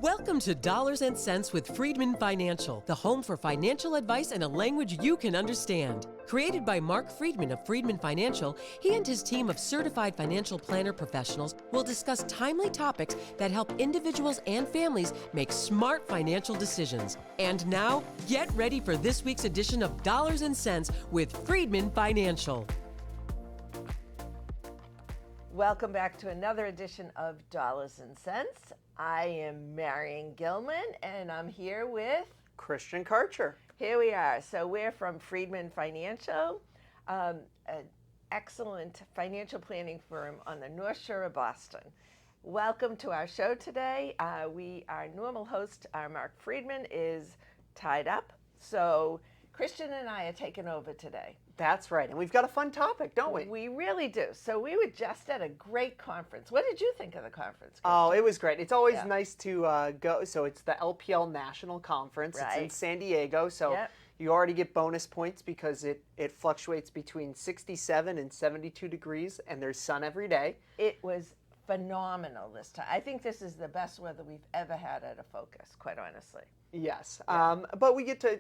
Welcome to Dollars and Cents with Freedman Financial, the home for financial advice in a language you can understand. Created by Marc Freedman of Freedman Financial, he and his team of certified financial planner professionals will discuss timely topics that help individuals and families make smart financial decisions. And now, get ready for this week's edition of Dollars and Cents with Freedman Financial. Welcome back to another edition of Dollars and Cents. I am Marion Gilman, and I'm here with Christian Karcher. Here we are. So we're from Freedman Financial, an excellent financial planning firm on the North Shore of Boston. Welcome to our show today. Our normal host, Marc Freedman, is tied up, so Christian and I are taking over today. That's right, and we've got a fun topic, don't we? We really do. So we were just at a great conference. What did you think of the conference, Christian? Oh, it was great. It's always nice to go. So it's the LPL National Conference. Right. It's in San Diego, so you already get bonus points because it fluctuates between 67 and 72 degrees, and there's sun every day. It was phenomenal this time. I think this is the best weather we've ever had at a Focus, quite honestly. Yes, but we get to,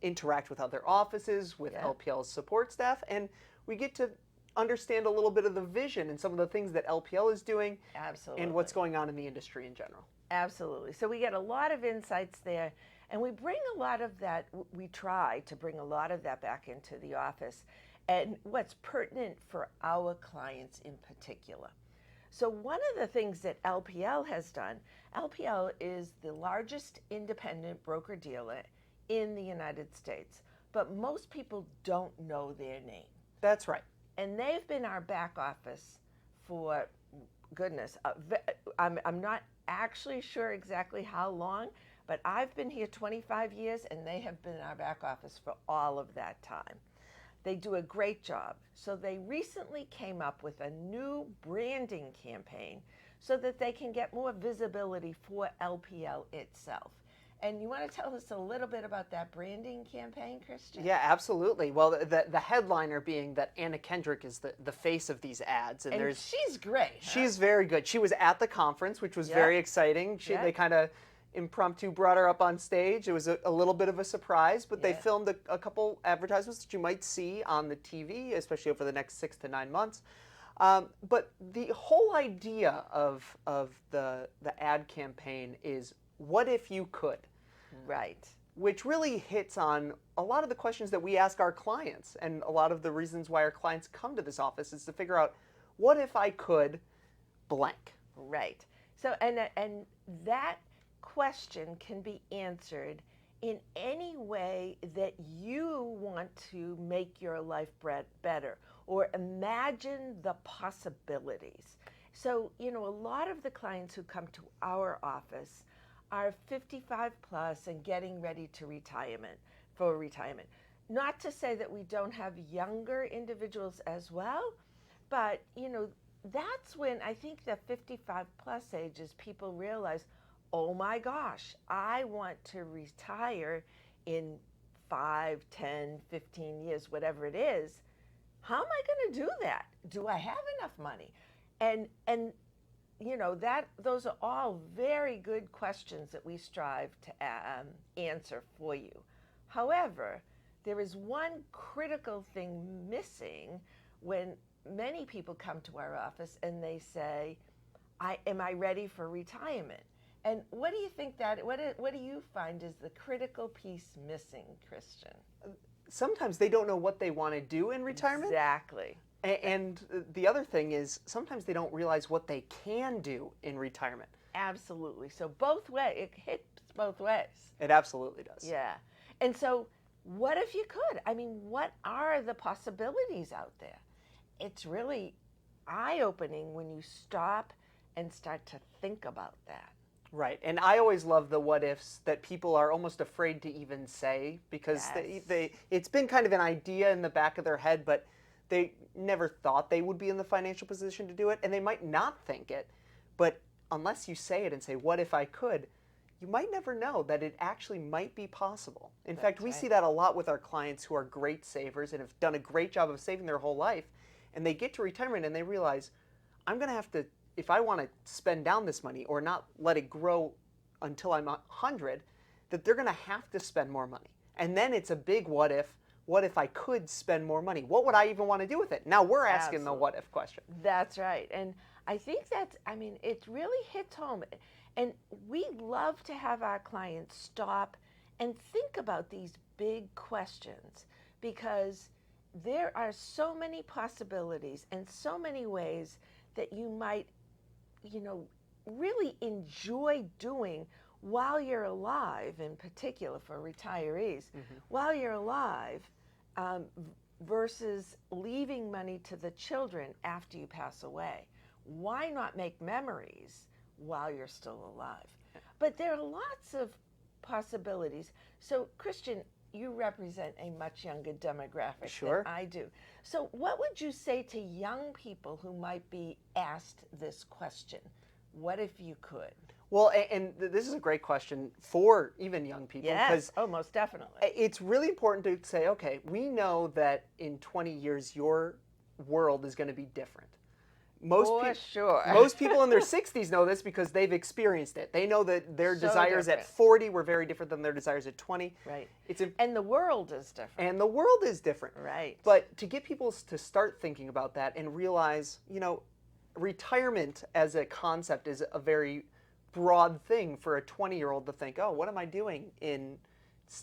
interact with other offices, with LPL's support staff, and we get to understand a little bit of the vision and some of the things that LPL is doing. Absolutely. And what's going on in the industry in general. Absolutely. So we get a lot of insights there, and we bring a lot of that, we try to bring a lot of that back into the office and what's pertinent for our clients in particular. So one of the things that LPL has done, LPL is the largest independent broker-dealer in the United States, but most people don't know their name. That's right. And they've been our back office for, goodness, I'm not actually sure exactly how long, but I've been here 25 years and they have been our back office for all of that time. They do a great job. So they recently came up with a new branding campaign so that they can get more visibility for LPL itself. And you want to tell us a little bit about that branding campaign, Christian? Yeah, absolutely. Well, the headliner being that Anna Kendrick is the face of these ads. And she's great. Huh? She's very good. She was at the conference, which was very exciting. They kind of impromptu brought her up on stage. It was a little bit of a surprise, but they filmed a couple advertisements that you might see on the TV, especially over the next 6 to 9 months. But the whole idea of the ad campaign is, what if you could? Right. Which really hits on a lot of the questions that we ask our clients, and a lot of the reasons why our clients come to this office is to figure out, what if I could blank? Right. So, and that question can be answered in any way that you want to make your life better, or imagine the possibilities. So, a lot of the clients who come to our office are 55 plus and getting ready to retirement. Not to say that we don't have younger individuals as well, but that's when I think the 55 plus age is people realize, oh my gosh, I want to retire in 5, 10, 15 years, whatever it is. How am I going to do that? Do I have enough money? And those are all very good questions that we strive to answer for you. However, there is one critical thing missing when many people come to our office and they say, am I ready for retirement? And what do you think what do you find is the critical piece missing, Christian? Sometimes they don't know what they want to do in retirement. Exactly. And the other thing is, sometimes they don't realize what they can do in retirement. Absolutely. So both ways, it hits both ways. It absolutely does. Yeah. And so what if you could? I mean, what are the possibilities out there? It's really eye-opening when you stop and start to think about that. Right. And I always love the what ifs that people are almost afraid to even say, because it's been kind of an idea in the back of their head, but they never thought they would be in the financial position to do it, and they might not think it, but unless you say it and say, what if I could, you might never know that it actually might be possible. In fact, we see that a lot with our clients who are great savers and have done a great job of saving their whole life, and they get to retirement and they realize, I'm going to have to, if I want to spend down this money or not let it grow until I'm 100, that they're going to have to spend more money. And then it's a big what if. What if I could spend more money? What would I even want to do with it? Now we're asking the what if question. That's right. And I think it really hits home. And we love to have our clients stop and think about these big questions, because there are so many possibilities and so many ways that you might, really enjoy doing while you're alive, in particular for retirees, while you're alive, versus leaving money to the children after you pass away. Why not make memories while you're still alive? But there are lots of possibilities. So, Christian, you represent a much younger demographic Sure. than I do. So what would you say to young people who might be asked this question? What if you could? Well, and this is a great question for even young people. Yes, most definitely. It's really important to say, okay, we know that in 20 years your world is going to be different. Sure. Most people in their 60s know this because they've experienced it. They know that their desires at 40 were very different than their desires at 20. Right. And the world is different. And the world is different. Right. But to get people to start thinking about that and realize, retirement as a concept is a very broad thing for a 20-year-old to think, oh, what am I doing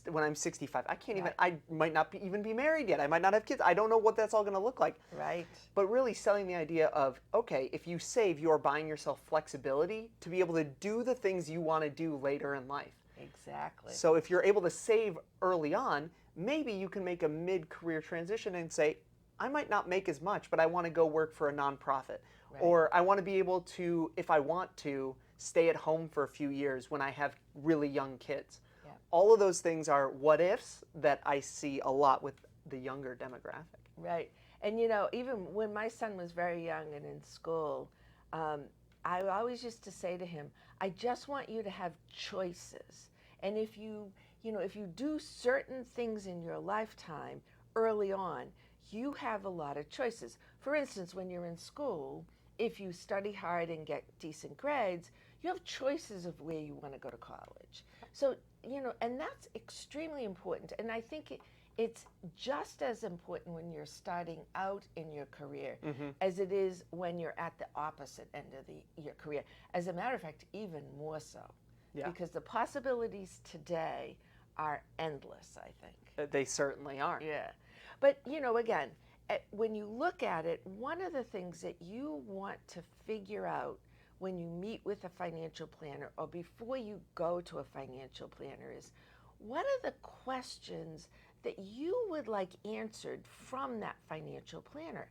when I'm 65? I can't even, I might not even be married yet. I might not have kids. I don't know what that's all going to look like. Right. But really selling the idea of, okay, if you save, you're buying yourself flexibility to be able to do the things you want to do later in life. Exactly. So if you're able to save early on, maybe you can make a mid-career transition and say, I might not make as much, but I want to go work for a nonprofit. Right. Or I want to be able to, if I want to, stay at home for a few years when I have really young kids. Yeah. All of those things are what ifs that I see a lot with the younger demographic. Right. And even when my son was very young and in school, I always used to say to him, I just want you to have choices. And if you do certain things in your lifetime early on, you have a lot of choices. For instance, when you're in school, if you study hard and get decent grades, you have choices of where you want to go to college. So, and that's extremely important. And I think it's just as important when you're starting out in your career as it is when you're at the opposite end of your career. As a matter of fact, even more so. Yeah. Because the possibilities today are endless, I think. They certainly are. Yeah. But, again, when you look at it, one of the things that you want to figure out when you meet with a financial planner or before you go to a financial planner is, what are the questions that you would like answered from that financial planner?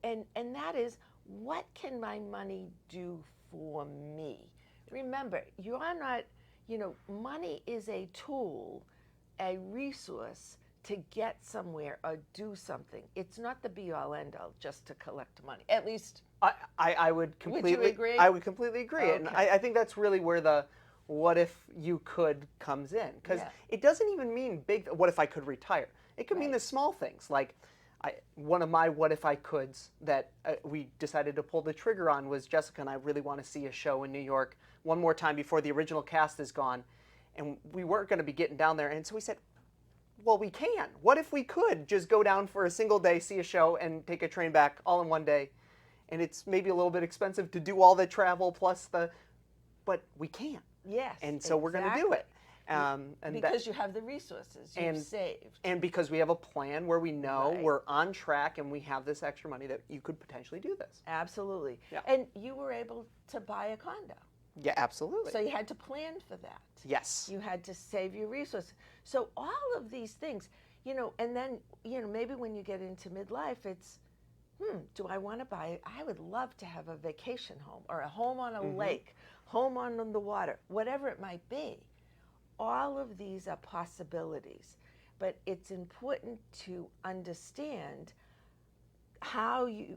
And that is, what can my money do for me? Remember, you're not, money is a tool, a resource to get somewhere or do something. It's not the be-all, end-all just to collect money. At least, I would completely. Would you agree? I would completely agree, Okay. And I think that's really where the "what if you could" comes in, because it doesn't even mean big. What if I could retire? It could mean the small things, like one of my "what if I coulds" that we decided to pull the trigger on was Jessica and I really want to see a show in New York one more time before the original cast is gone, and we weren't going to be getting down there, and so we said, well, we can. What if we could just go down for a single day, see a show, and take a train back all in one day? And it's maybe a little bit expensive to do all the travel plus but we can. Yes. And so we're going to do it. And because you have the resources you've saved. And because we have a plan where we know we're on track and we have this extra money that you could potentially do this. Absolutely. Yeah. And you were able to buy a condo. Yeah, absolutely. So you had to plan for that. Yes. You had to save your resources. So all of these things, and then, maybe when you get into midlife, it's, do I want to buy, I would love to have a vacation home or a home on a lake, home on the water, whatever it might be. All of these are possibilities, but it's important to understand how you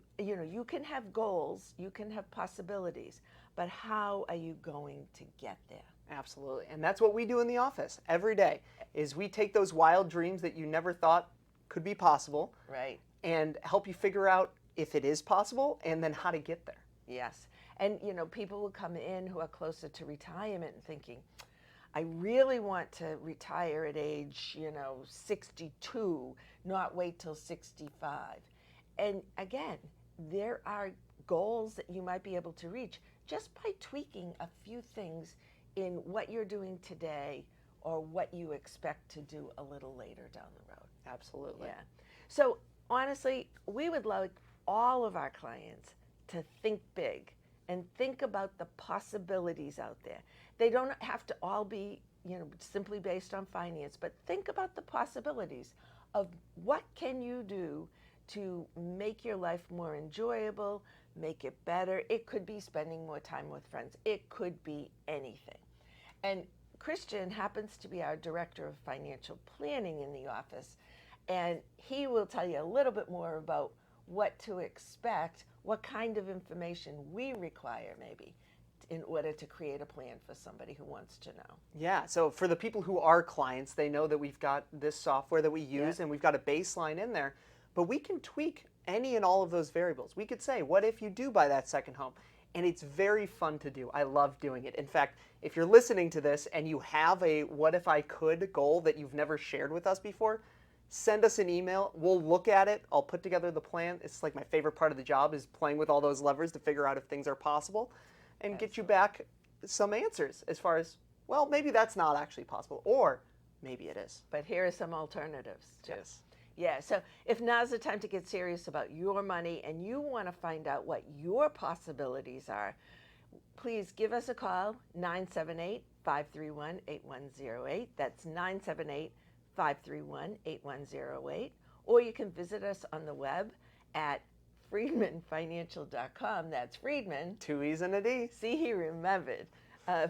can have goals, you can have possibilities, but how are you going to get there? Absolutely. And that's what we do in the office every day, is we take those wild dreams that you never thought could be possible. Right. And help you figure out if it is possible and then how to get there. Yes. And, you know, people will come in who are closer to retirement and thinking, I really want to retire at age, 62, not wait till 65. And again, there are goals that you might be able to reach just by tweaking a few things in what you're doing today or what you expect to do a little later down the road. Absolutely. Yeah. So honestly, we would like all of our clients to think big and think about the possibilities out there. They don't have to all be, simply based on finance, but think about the possibilities of what can you do to make your life more enjoyable, make it better. It could be spending more time with friends. It could be anything. And Christian happens to be our director of financial planning in the office, and he will tell you a little bit more about what to expect, what kind of information we require maybe in order to create a plan for somebody who wants to know. Yeah, so for the people who are clients, they know that we've got this software that we use and we've got a baseline in there, but we can tweak any and all of those variables. We could say, what if you do buy that second home? And it's very fun to do. I love doing it. In fact, if you're listening to this and you have a what if I could goal that you've never shared with us before, send us an email. We'll look at it. I'll put together the plan. It's like my favorite part of the job is playing with all those levers to figure out if things are possible and get you back some answers as far as, well, maybe that's not actually possible, or maybe it is. But here are some alternatives too. Yes. Yeah, so if now's the time to get serious about your money and you want to find out what your possibilities are, please give us a call, 978-531-8108. That's 978-531-8108. Or you can visit us on the web at freedmanfinancial.com. That's Freedman. 2 E's and a D. See, he remembered.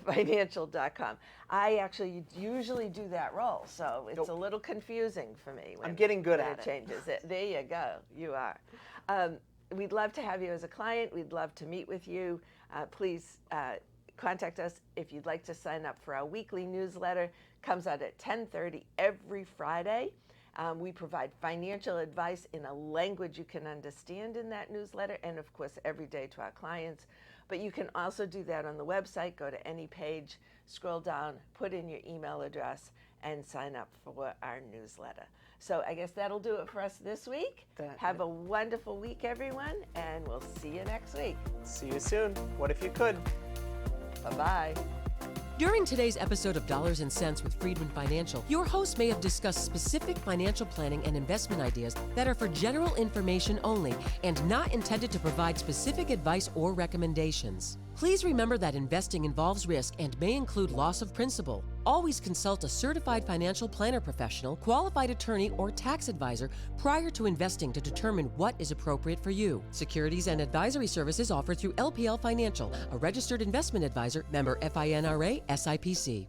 Financial.com. I actually usually do that role, so it's a little confusing for me. When I'm getting good that at it. changes it. There you go. You are. We'd love to have you as a client. We'd love to meet with you. Please contact us if you'd like to sign up for our weekly newsletter. Comes out at 10:30 every Friday. We provide financial advice in a language you can understand in that newsletter, and of course every day to our clients. But you can also do that on the website. Go to any page, scroll down, put in your email address, and sign up for our newsletter. So I guess that'll do it for us this week. Have a wonderful week, everyone, and we'll see you next week. See you soon. What if you could? Bye-bye. During today's episode of Dollars and Cents with Freedman Financial, your host may have discussed specific financial planning and investment ideas that are for general information only and not intended to provide specific advice or recommendations. Please remember that investing involves risk and may include loss of principal. Always consult a certified financial planner professional, qualified attorney, or tax advisor prior to investing to determine what is appropriate for you. Securities and advisory services offered through LPL Financial, a registered investment advisor, member FINRA, SIPC.